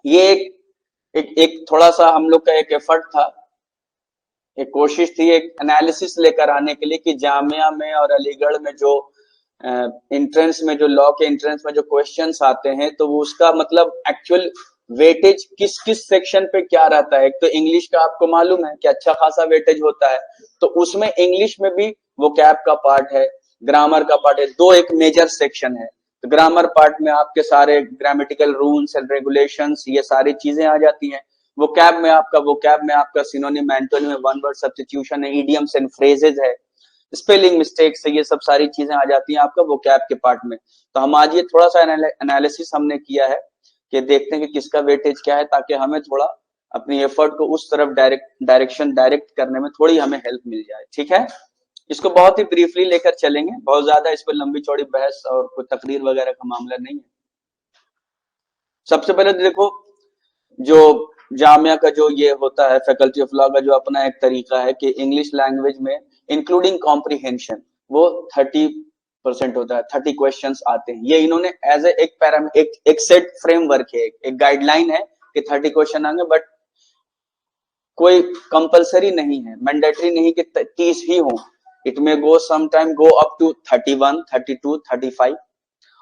ये एक थोड़ा सा हम लोग का एक एफर्ट था, एक कोशिश थी एक एनालिसिस लेकर आने के लिए कि जामिया में और अलीगढ़ में जो एंट्रेंस में जो लॉ के एंट्रेंस में जो क्वेश्चंस आते हैं तो वो उसका मतलब एक्चुअल वेटेज किस किस सेक्शन पे क्या रहता है। एक तो इंग्लिश का आपको मालूम है कि अच्छा खासा वेटेज होता है, तो उसमें इंग्लिश में भी वोकैब का पार्ट है, ग्रामर का पार्ट है, दो एक मेजर सेक्शन है। तो ग्रामर पार्ट में आपके सारे ग्रामेटिकल रूल्स एंड रेगुलेशंस ये सारी चीजें आ जाती हैं। वोकैब में आपका सिनोनिम एंटोनिम है, वन वर्ड सब्स्टिट्यूशन है, इडियम्स एंड फ्रेजेस है, स्पेलिंग मिस्टेक्स है, ये सब सारी चीजें आ जाती हैं आपका वोकैब के पार्ट में। तो हम आज ये थोड़ा सा एनालिसिस हमने किया है कि देखते हैं कि किसका वेटेज क्या है, ताकि हमें थोड़ा अपनी एफर्ट को उस तरफ डायरेक्ट करने में थोड़ी हमें हेल्प मिल जाए। ठीक है, इसको बहुत ही ब्रीफली लेकर चलेंगे, बहुत ज्यादा इस पर लंबी चौड़ी बहस और कोई तकरीर वगैरह का मामला नहीं है। सबसे पहले देखो, जो जामिया का जो ये होता है फैकल्टी ऑफ लॉ का जो अपना एक तरीका है कि इंग्लिश लैंग्वेज में इंक्लूडिंग कॉम्प्रिहेंशन वो 30% होता है, 30 क्वेश्चंस आते हैं। ये इन्होंने एज एक सेट फ्रेमवर्क है, एक गाइडलाइन है कि 30 क्वेश्चन आएंगे, बट कोई कंपलसरी नहीं है, मैंडेटरी नहीं कि 30 ही हो। It may go sometime go up to 31, 32, 35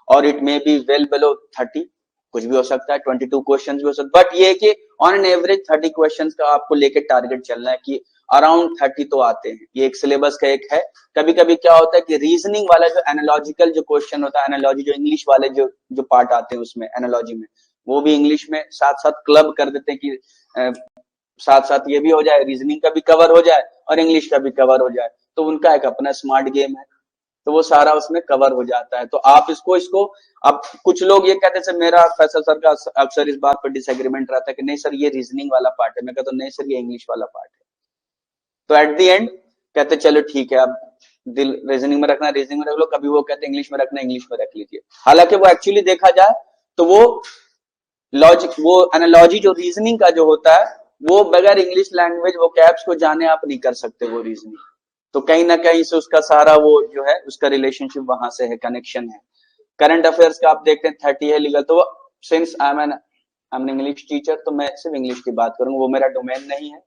और it may be well below 30, कुछ भी हो सकता है, 22 क्वेश्चंस भी हो सकता है। बट ये है कि ऑन एन एवरेज 30 क्वेश्चंस का आपको लेके टारगेट चलना है कि अराउंड 30 तो आते हैं। ये एक सिलेबस का एक है। कभी कभी क्या होता है कि रीजनिंग वाला जो एनालॉजिकल जो क्वेश्चन होता है, एनालॉजी जो इंग्लिश वाले जो जो पार्ट आते हैं उसमें एनालॉजी में, वो भी इंग्लिश में साथ साथ क्लब कर देते हैं कि साथ साथ ये भी हो जाए, रीजनिंग का भी कवर हो जाए और इंग्लिश का भी कवर हो जाए। तो उनका एक अपना स्मार्ट गेम है, तो वो सारा उसमें कवर हो जाता है। तो आप इसको इसको अब कुछ लोग ये कहते हैं, मेरा फैसल सर का अक्सर इस बात पर डिसएग्रीमेंट रहता है कि नहीं सर ये रीजनिंग वाला पार्ट है, मैं कहता हूं नहीं सर ये इंग्लिश वाला पार्ट है। तो एट द एंड कहते चलो ठीक है, अब दिल रीजनिंग में रखना रीजनिंग में रख लो, कभी वो कहते इंग्लिश में रखना इंग्लिश में रख लीजिए। हालांकि वो एक्चुअली देखा जाए तो वो लॉजिक, वो एनालॉजी जो रीजनिंग का जो होता है वो बगैर इंग्लिश लैंग्वेज वो कैप्स को जाने आप नहीं कर सकते वो रीजनिंग। तो कहीं ना कहीं से उसका सारा वो जो है उसका रिलेशनशिप वहां से है, कनेक्शन है। करंट अफेयर्स का आप देखते हैं 30 है लीगल, तो since I am an English teacher तो मैं सिर्फ इंग्लिश की बात करूंगा, वो मेरा डोमेन नहीं है।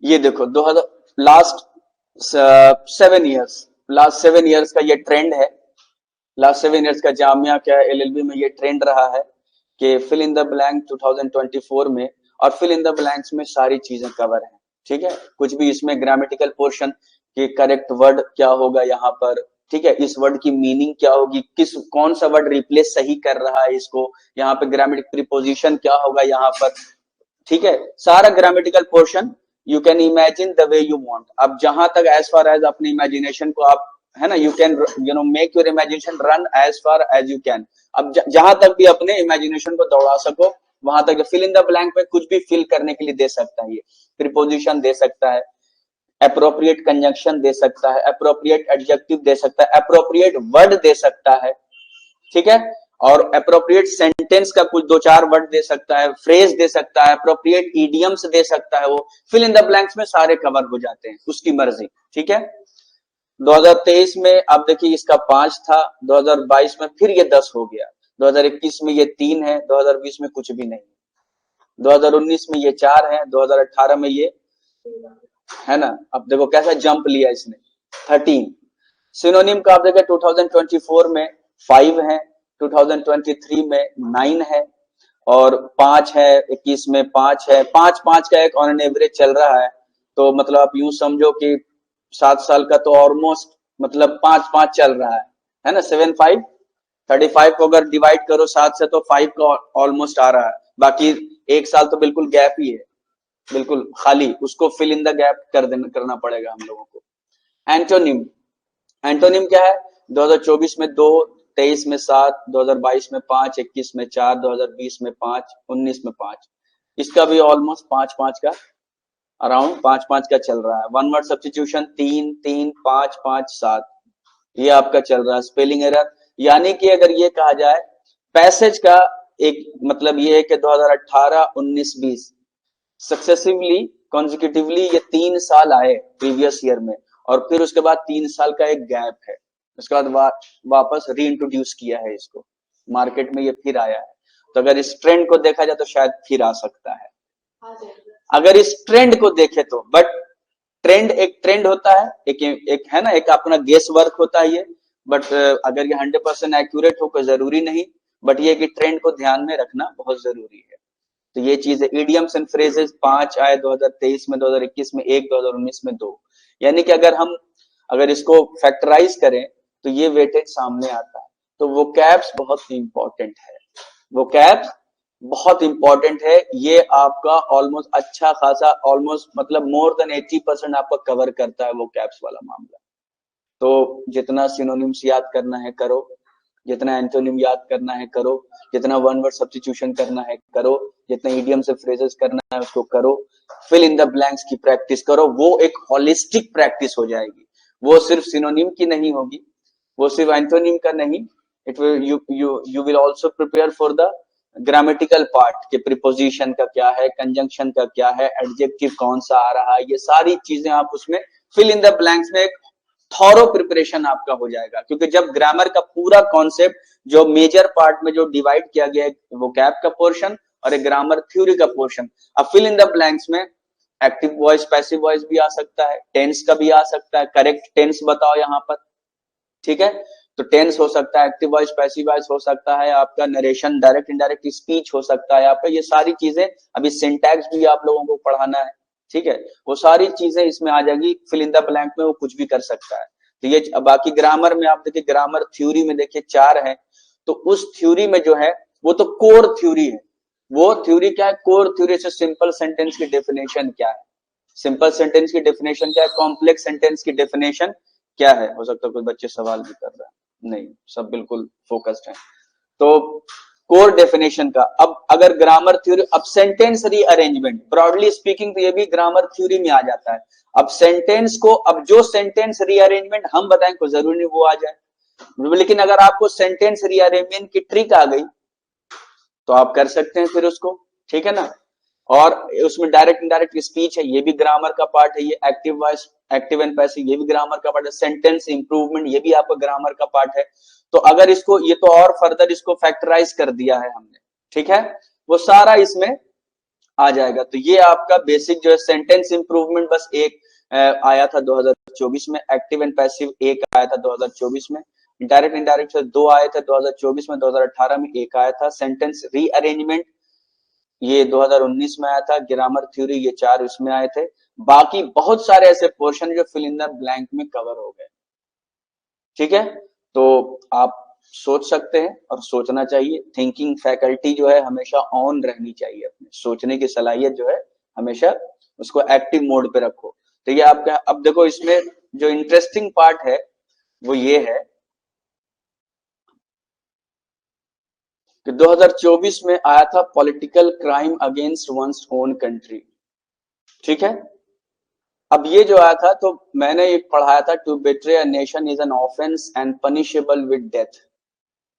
ये देखो 2000 लास्ट 7 इयर्स का ये ट्रेंड है। लास्ट 7 इयर्स का जामिया क्या एलएलबी में ये ट्रेंड रहा है कि फिल इन द ब्लैंक 2024 में, और फिल इन द ब्लैंक्स में सारी चीजें कवर हैं। ठीक है, कुछ भी इसमें ग्रामेटिकल पोर्शन के करेक्ट वर्ड क्या होगा यहाँ पर, ठीक है, इस वर्ड की मीनिंग क्या होगी, किस कौन सा वर्ड रिप्लेस सही कर रहा है इसको, यहाँ पे ग्रामेटिकल प्रीपोजिशन क्या होगा यहाँ पर, ठीक है, सारा grammatical portion you can imagine the way you want. अब जहां तक एज फार एज अपनी इमेजिनेशन को आप, है ना, you can make your imagination run as far as you can. अब जहां तक भी अपने इमेजिनेशन को दौड़ा सको वहां तक फिल इन द ब्लैंक में कुछ भी फिल करने के लिए दे सकता है। ये प्रीपोजिशन दे सकता है, अप्रोप्रिएट कंजंक्शन दे सकता है, अप्रोप्रिएट एडजेक्टिव दे सकता है, अप्रोप्रिएट वर्ड दे सकता है, ठीक है, और अप्रोप्रिएट सेंटेंस का कुछ दो चार वर्ड दे सकता है, फ्रेज दे सकता है, अप्रोप्रिएट इडियम्स दे सकता है। वो फिल इन द ब्लैंक्स में सारे कवर हो जाते हैं, उसकी मर्जी। ठीक है, 2023 में अब देखिए इसका 5 था, 2022 में फिर ये 10 हो गया, 2021 में ये 3 है, 2020 में कुछ भी नहीं, 2019 में ये 4 है, 2018 में ये, है ना, अब देखो कैसा जंप लिया इसने, 13। सिनोनिम का आप देखिए 2024 में 5 है, 2023 में 9 है और 5 है, 21 में 5 है, 5 का एक ऑन एन एवरेज चल रहा है। तो मतलब आप यूं समझो कि 7 साल का तो ऑलमोस्ट मतलब 5 चल रहा है ना, 7 5 35 को अगर डिवाइड करो 7 से तो 5 का ऑलमोस्ट आ रहा है। बाकी एक साल तो बिल्कुल गैप ही है, बिल्कुल खाली, उसको फिल इन द गैप करना पड़ेगा हम लोगों को। एंटोनिम, एंटोनिम क्या है, 2024 में 2, 23 में 7, 2022 में 5, 21 में 4, 2020 में 5, 19 में 5, इसका भी ऑलमोस्ट 5 का अराउंड 5 का चल रहा है। वन वर्ड सब्स्टिट्यूशन 3 3 5 5 7 ये आपका चल रहा है। स्पेलिंग एरर, यानी कि अगर ये कहा जाए पैसेज का एक मतलब ये है कि 2018, 19, 20 सक्सेसिवली कॉन्जिक्यूटिवली ये 3 साल आए प्रीवियस ईयर में, और फिर उसके बाद 3 साल का एक गैप है, उसके बाद वापस री इंट्रोड्यूस किया है इसको। मार्केट में ये फिर आया है। तो अगर इस ट्रेंड को देखा जाए तो शायद फिर आ सकता है, अगर इस ट्रेंड को देखे तो। बट ट्रेंड एक ट्रेंड होता है, एक है ना, एक अपना गेस वर्क होता है ये। बट अगर ये 100% एक्यूरेट हो कोई जरूरी नहीं, बट ये कि ट्रेंड को ध्यान में रखना बहुत जरूरी है। तो ये चीज है। इडियम्स एंड फ्रेजेस 5 आए 2023 में, 2021 में 1, 2019 में 2। यानी कि अगर इसको फैक्टराइज करें तो ये वेटेज सामने आता है। तो वो कैप्स बहुत इंपॉर्टेंट है, वो कैप्स बहुत इंपॉर्टेंट है। ये आपका ऑलमोस्ट अच्छा खासा, ऑलमोस्ट मतलब मोर देन 80% आपका कवर करता है वो कैप्स वाला मामला। तो जितना सिनोनिम्स याद करना है करो, जितना एंटोनिम याद करना है करो, जितना वन वर्ड सब्स्टिट्यूशन करना है करो, जितना इडियम से फ्रेजेस करना है उसको करो, फिल इन द ब्लैंक्स की प्रैक्टिस करो। वो एक होलिस्टिक प्रैक्टिस हो जाएगी, वो सिर्फ सिनोनिम की नहीं होगी, वो सिर्फ एंटोनिम का नहीं। It will you will also prepare for the grammatical part के प्रीपोजिशन का क्या है, कंजंक्शन का क्या है, एडजेक्टिव कौन सा आ रहा है, ये सारी चीजें आप उसमें फिल इन द ब्लैंक्स में एक थॉरो प्रिपरेशन आपका हो जाएगा। क्योंकि जब ग्रामर का पूरा कॉन्सेप्ट जो मेजर पार्ट में जो डिवाइड किया गया है, वो कैप का पोर्शन और एक ग्रामर थ्योरी का पोर्शन। अब फिल इन द ब्लैंक्स में एक्टिव वॉइस, पैसिव वॉइस भी आ सकता है, टेंस का भी आ सकता है, करेक्ट टेंस बताओ यहाँ पर, ठीक है। तो टेंस हो सकता है, एक्टिव वॉइस, पैसिव वॉइस हो सकता है, आपका नरेशन, डायरेक्ट इनडायरेक्ट स्पीच हो सकता है आपका। ये सारी चीजें, अभी सिंटैक्स भी आप लोगों को पढ़ाना है, ठीक है। वो सारी चीजें इसमें आ जाएगी फिल इन द ब्लैंक में, वो कुछ भी कर सकता है। तो ये बाकी ग्रामर में आप देखिए, ग्रामर थ्योरी में देखिए 4 है। तो उस थ्योरी में जो है वो तो कोर थ्योरी है। वो थ्योरी क्या है? कोर थ्योरी से सिंपल सेंटेंस की डेफिनेशन क्या है, सिंपल सेंटेंस की डेफिनेशन क्या है, कॉम्प्लेक्स सेंटेंस की डेफिनेशन क्या है। हो सकता है कुछ बच्चे सवाल भी कर रहे हैं, नहीं सब बिल्कुल फोकस्ड है। तो कोर डेफिनेशन का, अब अगर ग्रामर थ्योरी, अब सेंटेंस रीअरेंजमेंट, ब्रॉडली स्पीकिंग तो ये भी ग्रामर थ्योरी में आ जाता है। अब सेंटेंस को, अब जो सेंटेंस रीअरेंजमेंट हम बताएं कोई जरूरी नहीं वो आ जाए, लेकिन अगर आपको सेंटेंस रीअरेंजमेंट की ट्रिक आ गई तो आप कर सकते हैं फिर उसको, ठीक है ना। और उसमें डायरेक्ट इनडायरेक्ट स्पीच है, ये भी ग्रामर का पार्ट है। ये active voice, active and passive, ये भी ग्रामर का पार्ट है। सेंटेंस इंप्रूवमेंट, ये भी आपका ग्रामर का पार्ट है। तो अगर इसको, ये तो और फर्दर इसको फैक्टराइज कर दिया है हमने, ठीक है, वो सारा इसमें आ जाएगा। तो ये आपका बेसिक जो है सेंटेंस इंप्रूवमेंट बस एक आया था 2024 में, एक्टिव एंड पैसिव एक आया था 2024 में, डायरेक्ट इनडायरेक्ट से 2 आए थे 2024 में, 2018 में एक आया था। सेंटेंस रीअरेंजमेंट ये 2019 में आया था, ग्रामर थ्योरी ये 4 इसमें आए थे। बाकी बहुत सारे ऐसे पोर्शन जो फिल इन द ब्लैंक में कवर हो गए, ठीक है। तो आप सोच सकते हैं और सोचना चाहिए। थिंकिंग फैकल्टी जो है हमेशा ऑन रहनी चाहिए, अपने सोचने की सलाहियत जो है हमेशा उसको एक्टिव मोड पे रखो। तो ये आपका, अब देखो इसमें जो इंटरेस्टिंग पार्ट है वो ये है कि 2024 में आया था political crime against one's own country, ठीक है। अब ये जो आया था तो मैंने एक पढ़ाया था, to betray a nation is an offence and punishable with death.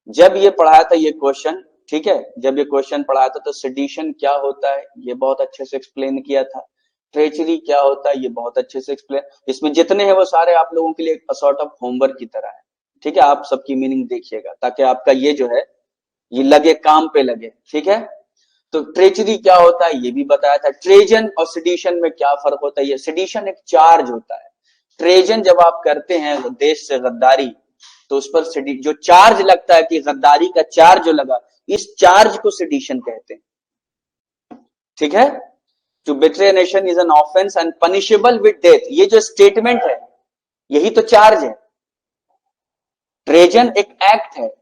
जब ये पढ़ाया था ये क्वेश्चन, ठीक है, जब ये क्वेश्चन पढ़ाया था तो सेडिशन क्या होता है ये बहुत अच्छे से एक्सप्लेन किया था। ट्रेचरी क्या होता है ये बहुत अच्छे से एक्सप्लेन, इसमें जितने हैं वो सारे आप लोगों के लिए एक सॉर्ट ऑफ होमवर्क की तरह है, ठीक है। आप सबकी मीनिंग देखिएगा ताकि आपका ये जो है ये लगे, काम पे लगे, ठीक है। तो ट्रेचरी क्या होता है ये भी बताया था। ट्रेजन और सेडिशन में क्या फर्क होता है, ये सेडिशन एक चार्ज होता है। ट्रेजन जब आप करते हैं देश से गद्दारी, तो उस पर जो चार्ज लगता है कि गद्दारी का चार्ज जो लगा, इस चार्ज को सेडिशन कहते हैं, ठीक है। To betray nation is an offence and punishable with death, ये जो स्टेटमेंट है यही तो चार्ज है। ट्रेजन एक एक्ट है,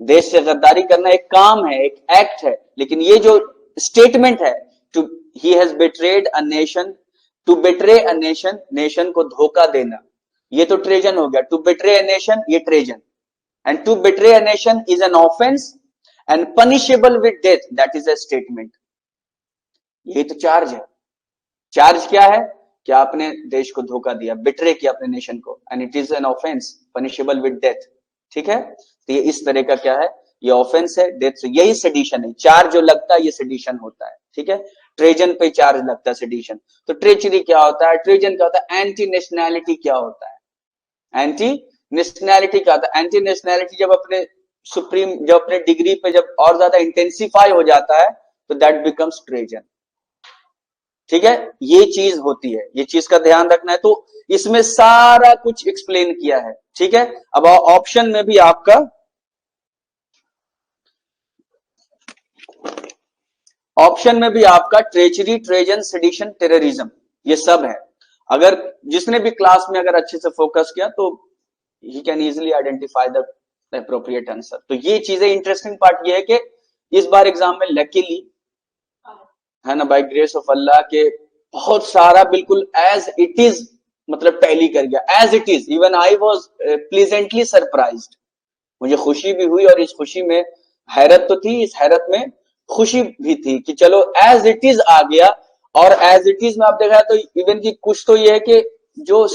देश से गद्दारी करना एक काम है, एक एक्ट है, लेकिन ये जो स्टेटमेंट है, to he has betrayed a nation, to betray a nation, nation को धोखा देना, ये तो ट्रेजन हो गया। टू बिट्रे अ नेशन ये treason, and to betray a nation is an offence and punishable with death, that is a statement. ये तो चार्ज है। चार्ज क्या है कि आपने देश को धोखा दिया, बिट्रे किया अपने नेशन को, and it is an offence punishable with death, ठीक है। तो ये इस तरह का क्या है, ये ऑफेंस है, डेथ से, यही सेडिशन है। चार्ज जो लगता है ये सेडिशन होता है, ठीक है। ट्रेजन पे चार्ज लगता है, सेडिशन। तो ट्रेचरी क्या होता है, ट्रेजन क्या होता है, एंटी नेशनैलिटी क्या होता है, एंटी नेशनैलिटी क्या होता है। एंटी नेशनैलिटी जब अपने सुप्रीम, जब अपने डिग्री पे जब और ज्यादा इंटेंसिफाई हो जाता है तो दैट बिकम्स ट्रेजन। ठीक है, ये चीज होती है, ये चीज का ध्यान रखना है। तो इसमें सारा कुछ एक्सप्लेन किया है। ठीक है, अब ऑप्शन में भी आपका ट्रेचरी, ट्रेजन, सेडिशन, टेररिज्म, ये सब है। अगर जिसने भी क्लास में अगर अच्छे से फोकस किया तो he can easily identify the appropriate answer. तो ये चीजें, इंटरेस्टिंग पार्ट ये है कि इस बार एग्जाम में लकीली, है ना, बाय ग्रेस ऑफ अल्लाह के बहुत सारा बिल्कुल एज इट इज मतलब टैली कर गया, as it is. Even I was pleasantly surprised, मुझे खुशी भी हुई और इस खुशी में हैरत तो थी, इस हैरत में खुशी भी थी कि चलो एज इट इज आ गया। और एज इट इज में आप देखा तो इवन की कुछ तो ये है कि जो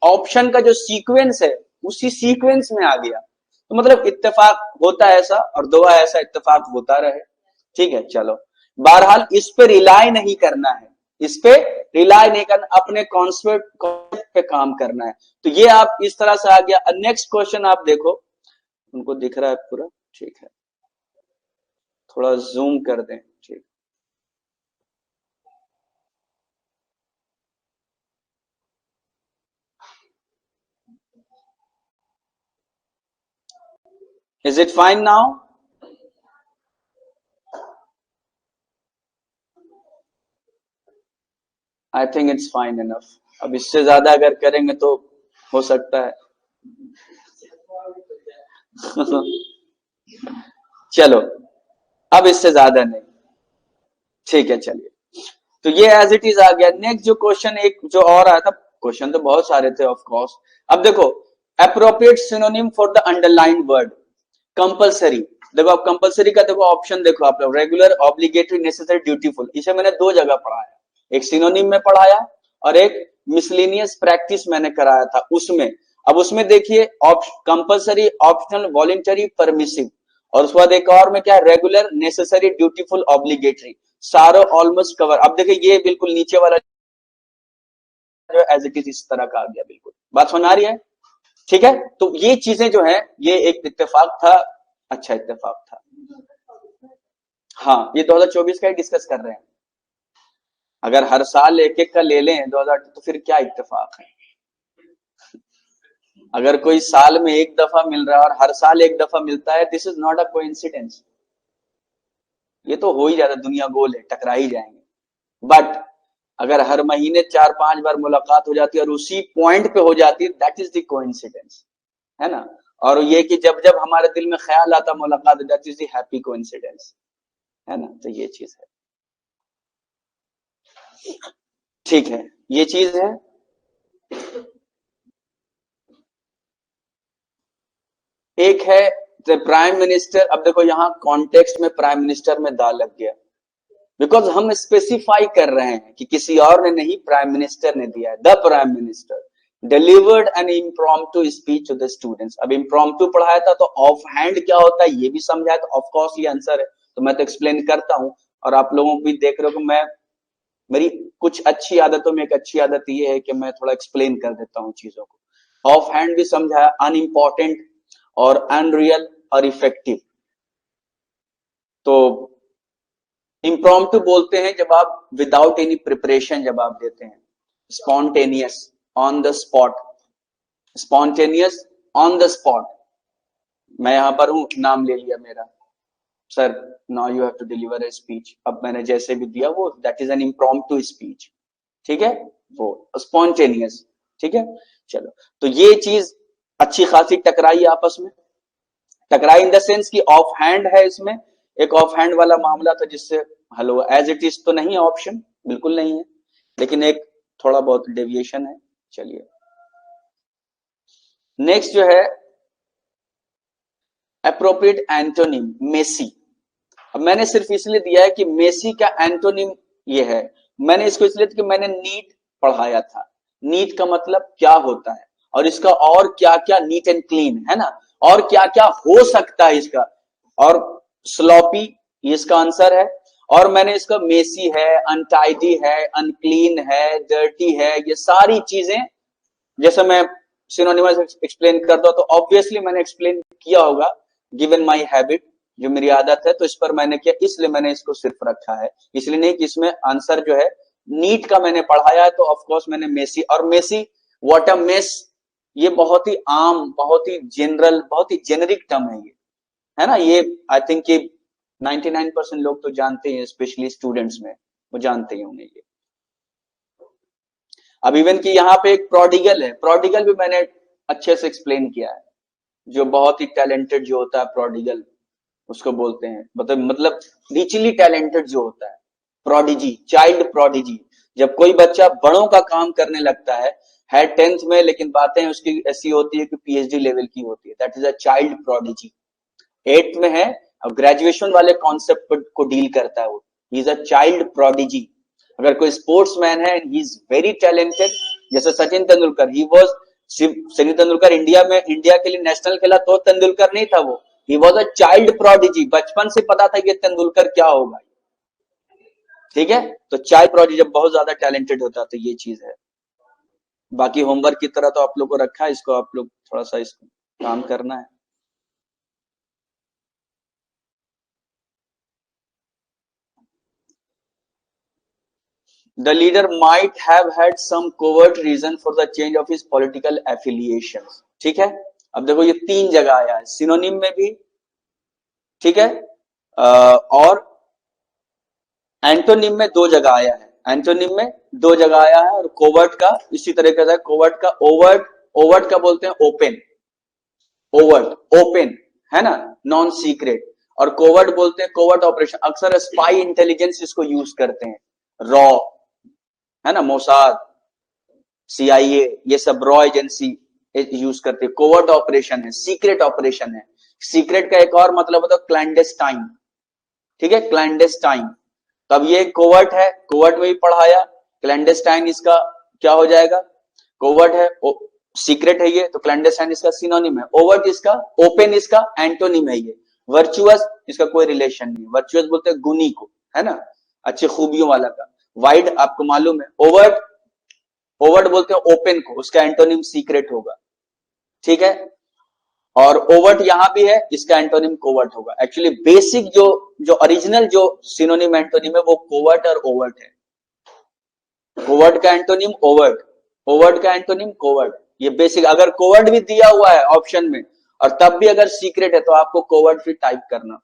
ऑप्शन का जो सीक्वेंस है उसी सीक्वेंस में आ गया। तो मतलब इत्तेफाक होता है ऐसा, और दुआ ऐसा इत्तेफाक होता रहे। ठीक है, चलो बहरहाल इस पे रिलाई नहीं करना है, इस पे रिलाई नहीं करना, अपने कॉन्सेप्ट पे काम करना है। तो ये आप इस तरह से आ गया। नेक्स्ट क्वेश्चन आप देखो, उनको दिख रहा है पूरा? ठीक है, थोड़ा जूम कर दें। ठीक, is it fine now? I think it's fine enough. अब इससे ज्यादा अगर करेंगे तो हो सकता है चलो, अब इससे ज्यादा नहीं। ठीक है, चलिए, तो ये एज इट इज आ गया। नेक्स्ट जो क्वेश्चन एक जो और आया था, क्वेश्चन तो बहुत सारे थे ऑफ कोर्स। अब देखो, appropriate synonym for the underline word compulsory. देखो अब कंपलसरी का देखो ऑप्शन देखो आप लोग, रेगुलर, ऑब्लिगेटरी, नेसेसरी, ड्यूटीफुल। इसे मैंने दो जगह पढ़ाया, एक सिनोनिम में पढ़ाया और एक मिसलेनियस प्रैक्टिस मैंने कराया था उसमें। अब उसमें देखिए, कंपलसरी, ऑप्शनल, वॉलेंटरी, परमिसिव, और उसके बाद एक और में क्या, रेगुलर, नेसेसरी, ड्यूटीफुल, ऑब्लिगेटरी, सारो ऑलमोस्ट कवर। अब देखिए ये बिल्कुल नीचे वाला जो एज इट इज इस तरह का आ गया। बिल्कुल बात सुन आ रही है? ठीक है, तो ये चीजें जो है ये एक इत्तेफाक था, अच्छा इत्तेफाक था। हाँ, ये 2024 का ही डिस्कस कर रहे हैं। अगर हर साल एक एक का ले लें 2000 तो फिर क्या इत्तेफाक है? अगर कोई साल में एक दफा मिल रहा है और हर साल एक दफा मिलता है, this is not a coincidence. ये तो हो ही जाता, दुनिया गोल है, टकरा ही जाएंगे। बट अगर हर महीने 4-5 बार मुलाकात हो जाती है और उसी पॉइंट पे हो जाती है, दैट इज द कोइंसिडेंस, है ना। और ये कि जब जब हमारे दिल में ख्याल आता मुलाकात, that is the happy coincidence, है ना। तो ये चीज है, ठीक है, ये चीज है। एक है प्राइम मिनिस्टर। अब देखो यहाँ कॉन्टेक्स्ट में प्राइम मिनिस्टर में दा लग गया, बिकॉज हम स्पेसिफाई कर रहे हैं कि किसी और ने नहीं, प्राइम मिनिस्टर ने दिया है। The prime minister delivered an impromptu speech to the students. अब इम्प्रॉम्प्टू पढ़ाया था तो ऑफ हैंड क्या होता है ये भी समझाया, तो ऑफ कोर्स ये आंसर है। तो मैं तो एक्सप्लेन करता हूं, और आप लोगों को भी देख रहे हो कि मैं, मेरी कुछ अच्छी आदतों में एक अच्छी आदत ये है कि मैं थोड़ा एक्सप्लेन कर देता हूँ चीजों को। ऑफ हैंड भी समझाया, अनइम्पॉर्टेंट और अनरियल और इफेक्टिव। तो इम्प्रॉम्प्टू बोलते हैं जब आप विदाउट एनी प्रिपरेशन जवाब देते हैं, spontaneous, on the spot, spontaneous, on the spot. मैं यहां पर हूं, नाम ले लिया मेरा, sir now you have to deliver a speech. अब मैंने जैसे भी दिया वो, that is an impromptu speech. ठीक है, वो स्पॉन्टेनियस। ठीक है, चलो, तो ये चीज अच्छी खासी टकराई आपस में। टकराई इन द सेंस की ऑफ हैंड है इसमें, एक ऑफ हैंड वाला मामला था जिससे हल हुआ। एज इट इज तो नहीं है ऑप्शन, बिल्कुल नहीं है, लेकिन एक थोड़ा बहुत डेविएशन है। चलिए नेक्स्ट जो है अप्रोप्रिएट एंटोनिम, मेसी। अब मैंने सिर्फ इसलिए दिया है कि मेसी का एंटोनिम ये है। मैंने इसको इसलिए कि मैंने नीट पढ़ाया था। नीट का मतलब क्या होता है और इसका और क्या क्या, नीट एंड क्लीन, है ना, और क्या क्या हो सकता है इसका। और स्लॉपी इसका आंसर है। और मैंने इसका मेसी है, अनटाइडी है, अनक्लीन है, डर्टी है, ये सारी चीजें जैसे मैं सिनोनिमस एक्सप्लेन करता हूं तो ऑब्वियसली मैंने एक्सप्लेन किया होगा। गिवन माई हैबिट, जो मेरी आदत है, तो इस पर मैंने किया, इसलिए मैंने इसको सिर्फ रखा है, इसलिए नहीं कि इसमें आंसर जो है नीट का मैंने पढ़ाया है, तो ऑफ कोर्स मैंने मेसी, और मेसी व्हाट अ मेस, ये बहुत ही आम, बहुत ही जनरल, बहुत ही जेनरिक टर्म है ये, है ना, ये आई थिंक कि 99% लोग तो जानते हैं, स्पेशली स्टूडेंट्स में वो जानते ही होंगे ये। अब इवन कि यहाँ पे एक प्रोडिगल है, प्रोडिगल भी मैंने अच्छे से एक्सप्लेन किया है, जो बहुत ही टैलेंटेड जो होता है प्रोडिगल, उसको बोलते हैं, मतलब रिचली टैलेंटेड जो होता है, प्रोडिजी, चाइल्ड प्रोडिजी, जब कोई बच्चा बड़ों का काम करने लगता है 10th में, लेकिन बातें उसकी ऐसी होती है कि पीएचडी लेवल की होती है, that is a child prodigy. 8th में है, अब ग्रेजुएशन वाले कॉन्सेप्ट को डील करता है वो, he is a child prodigy. अगर कोई स्पोर्ट्समैन है and he is very talented, जैसे Sachin Tendulkar, he was, Sachin Tendulkar India में, इंडिया के लिए नेशनल खेला तो तेंदुलकर नहीं था वो, he was a child prodigy, बचपन से पता था कि तेंदुलकर क्या होगा, ठीक है, तो चाइल्ड प्रोडिजी जब बहुत ज्यादा टैलेंटेड होता है तो ये चीज है। बाकी होमवर्क की तरह तो आप लोग को रखा है, इसको आप लोग थोड़ा सा इसको काम करना है। The leader might have had some covert reason for the change of his political affiliations, ठीक है। अब देखो ये 3 जगह आया है, सिनोनिम में भी, ठीक है, और एंटोनिम में 2 जगह आया है, एंटोनिम में 2 जगह आया है, और कोवर्ट का इसी तरीके से, कोवर्ट का ओवर्ट, ओवर्ट का बोलते हैं ओपन, ओवर्ट ओपन, है ना, नॉन सीक्रेट, और कोवर्ट बोलते हैं कोवर्ट ऑपरेशन, अक्सर स्पाई इंटेलिजेंस इसको यूज करते हैं, रॉ, है ना, मोसाद, सीआईए, ये सब रॉ एजेंसी यूज करती है, कोवर्ट ऑपरेशन है, सीक्रेट ऑपरेशन है, सीक्रेट का एक और मतलब होता है क्लैंडेस्टाइन, ठीक है, क्लैंडेस्टाइन, तब ये कोवर्ट है, कोवर्ट में भी पढ़ाया, क्लैंडेस्टाइन इसका क्या हो जाएगा, कोवर्ट है, सीक्रेट है ये, तो क्लैंडेस्टाइन इसका सिनोनिम है, ओवर्ट इसका, ओपन इसका एंटोनिम है ये, वर्चुअस इसका कोई रिलेशन नहीं, वर्चुअस बोलते हैं गुनी को, है ना, अच्छी खूबियों वाला का, वाइड आपको मालूम है, ओवर्ट, ओवर्ट बोलते हैं ओपन को, उसका एंटोनिम सीक्रेट होगा, ठीक है, और ओवर्ट यहां भी है, इसका एंटोनिम कोवर्ट होगा। एक्चुअली बेसिक जो जो ओरिजिनल जो सिनोनिम एंटोनिम है वो कोवर्ट और ओवर्ट है, कोवर्ट का एंटोनिम ओवर्ट, ओवर्ट का एंटोनिम कोवर्ट, ये बेसिक, अगर कोवर्ट भी दिया हुआ है ऑप्शन में और तब भी अगर सीक्रेट है तो आपको कोवर्ट भी टाइप करना,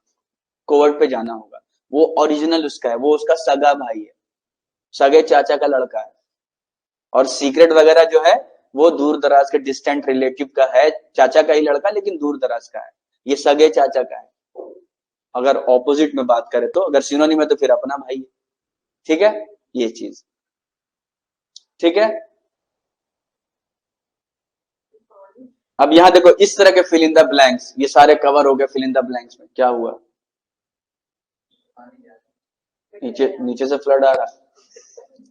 कोवर्ट पे जाना होगा, वो ओरिजिनल उसका है, वो उसका सगा भाई है, सगे चाचा का लड़का है, और सीक्रेट वगैरह जो है वो दूर दराज के डिस्टेंट रिलेटिव का है, चाचा का ही लड़का लेकिन दूर दराज का है, ये सगे चाचा का है, अगर ऑपोजिट में बात करें तो, अगर सिनोनिम है तो फिर अपना भाई है, ठीक है, ये चीज, ठीक है। अब यहां देखो इस तरह के फिल इन द ब्लैंक्स, ये सारे कवर हो गए फिल इन द ब्लैंक्स में, क्या हुआ, नीचे नीचे से फ्लड आ रहा,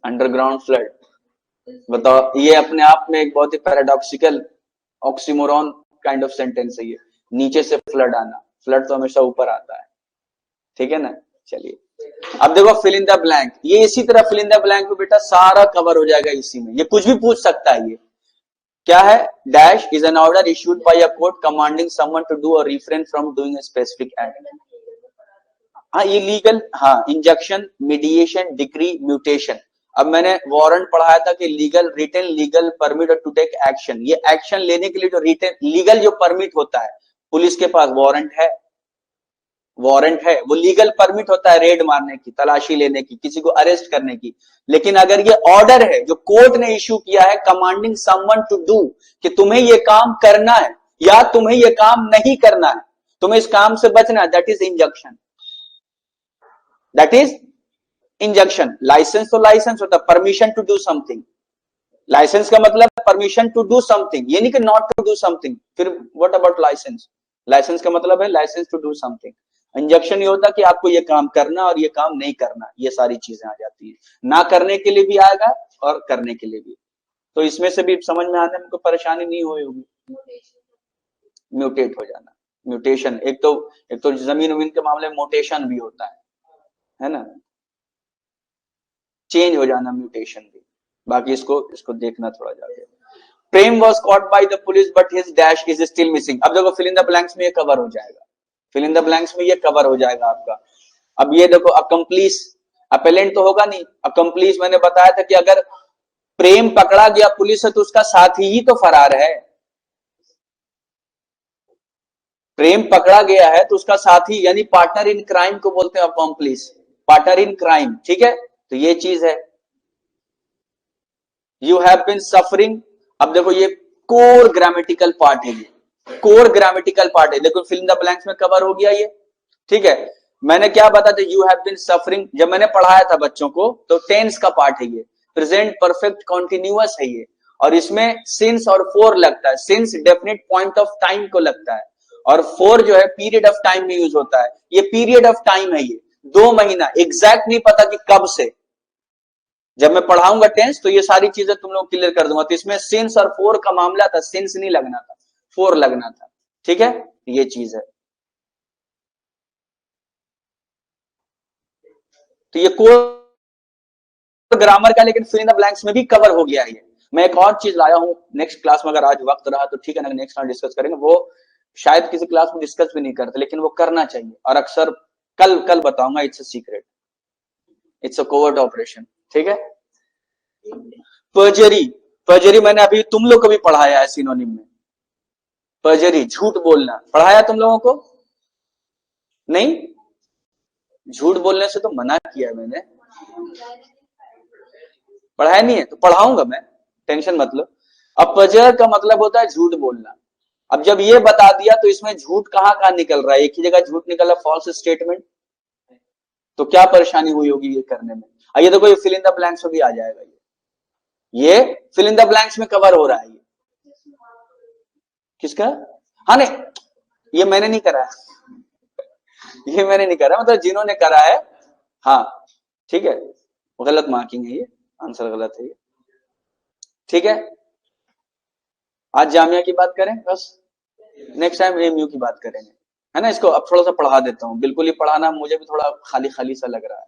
अंडरग्राउंड फ्लड, बताओ, ये अपने आप में एक बहुत ही paradoxical oxymoron kind of sentence है ये, नीचे से फ्लड आना, फ्लड तो हमेशा ऊपर आता है, ठीक है ना। चलिए अब देखो फिल इन द ब्लैंक, ये इसी तरह फिल इन द ब्लैंक बेटा सारा कवर हो जाएगा इसी में, ये कुछ भी पूछ सकता है, ये क्या है, dash is an order issued by a court commanding someone to do or refrain from doing a specific act, हाँ ये लीगल, हाँ इंजंक्शन, मीडिएशन, डिक्री, म्यूटेशन। अब मैंने वारंट पढ़ाया था कि legal, written legal permit to take action, ये action लेने के लिए जो रिटन लीगल जो परमिट होता है, पुलिस के पास वारंट है, वारंट है, वो लीगल परमिट होता है रेड मारने की, तलाशी लेने की, किसी को अरेस्ट करने की, लेकिन अगर ये ऑर्डर है जो कोर्ट ने इश्यू किया है कमांडिंग समवन टू डू, कि तुम्हें ये काम करना है या तुम्हें ये काम नहीं करना है, तुम्हें इस काम से बचना है, that is injunction, that is injunction. Licence तो लाइसेंस होता है, permission to do something, licence का मतलब परमिशन टू डू समथिंग, ये नहीं कि नॉट टू डू समथिंग, फिर व्हाट अबाउट लाइसेंस, लाइसेंस का मतलब है licence to do something, injection ये होता है कि आपको ये काम करना और ये काम नहीं करना, ये सारी चीजें आ जाती है, ना करने के लिए भी आएगा और करने के लिए भी, तो इसमें से भी समझ में आने में कोई परेशानी नहीं होगी, म्यूटेट हो जाना, म्यूटेशन, एक तो जमीन उमीन के मामले में मोटेशन भी होता है ना, चेंज हो जाना, म्यूटेशन भी, बाकी इसको देखना थोड़ा जाके। Prem was caught by the police but his dash is still missing, अब देखो फिल इन द ब्लैंक्स में ये कवर हो जाएगा, फिल इन द ब्लैंक्स में ये कवर हो जाएगा आपका। अब ये देखो, अकम्प्लीस, अपेलेंट तो होगा नहीं, अकम्प्लीस मैंने बताया था कि अगर प्रेम पकड़ा गया पुलिस से तो उसका साथी ही तो फरार है। प्रेम पकड़ा गया है तो उसका साथी यानी पार्टनर इन क्राइम को बोलते हैं अकम्प्लीस, पार्टनर इन क्राइम, ठीक है। तो ये चीज है। यू हैव बीन सफरिंग, अब देखो ये कोर ग्रामेटिकल पार्ट है, ये कोर ग्रामेटिकल पार्ट है, देखो फिल इन द ब्लैंक्स में कवर हो गया ये, ठीक है। मैंने क्या बताया था, यू हैव बीन सफरिंग, जब मैंने पढ़ाया था बच्चों को तो टेंस का पार्ट है ये, प्रेजेंट परफेक्ट कॉन्टिन्यूअस है ये, और इसमें सिंस और फोर लगता है। Since definite point of time को लगता है, और फोर जो है पीरियड ऑफ टाइम में यूज होता है। ये पीरियड ऑफ टाइम है, ये 2 महीना, एग्जैक्ट नहीं पता कि कब से। जब मैं पढ़ाऊंगा टेंस तो ये सारी चीजें तुम लोग क्लियर कर दूंगा। तो इसमें सिंस और फोर का मामला था, सिंस नहीं लगना था, फोर लगना था, ठीक है। ये चीज है। तो ये कोर ग्रामर का, लेकिन फिल इन द ब्लैंक्स में भी कवर हो गया है ये। मैं एक और चीज लाया हूं नेक्स्ट क्लास में, अगर आज वक्त रहा तो ठीक है ना, नेक्स्ट क्लास डिस्कस करेंगे। वो शायद किसी क्लास में डिस्कस भी नहीं करते, लेकिन वो करना चाहिए, और अक्सर कल कल बताऊंगा। It's a secret, it's a covert operation, ठीक है। पर्जरी, पर्जरी मैंने अभी तुम लोग को भी पढ़ाया है सिनोनिम में। पर्जरी झूठ बोलना पढ़ाया तुम लोगों को, नहीं? झूठ बोलने से तो मना किया मैंने, पढ़ाया नहीं है तो पढ़ाऊंगा मैं, टेंशन मत लो। अब पर्जर का मतलब होता है झूठ बोलना। अब जब ये बता दिया तो इसमें झूठ कहां कहां निकल रहा है, एक ही जगह झूठ निकल रहा है, फॉल्स स्टेटमेंट। तो क्या परेशानी हुई होगी ये करने में। आइए देखो, ये फिल इन द ब्लैंक्स में भी आ जाएगा, ये फिल इन द ब्लैंक्स में कवर हो रहा है। ये किसका? हाँ नहीं, ये मैंने नहीं करा है, ये मैंने नहीं करा, मतलब जिन्होंने करा है, हाँ ठीक है, गलत मार्किंग है ये, आंसर गलत है ये, ठीक है। आज जामिया की बात करें बस, नेक्स्ट टाइम एमयू की बात करेंगे, है ना। इसको अब थोड़ा सा पढ़ा देता हूँ, बिल्कुल ही पढ़ाना मुझे भी थोड़ा खाली खाली सा लग रहा है।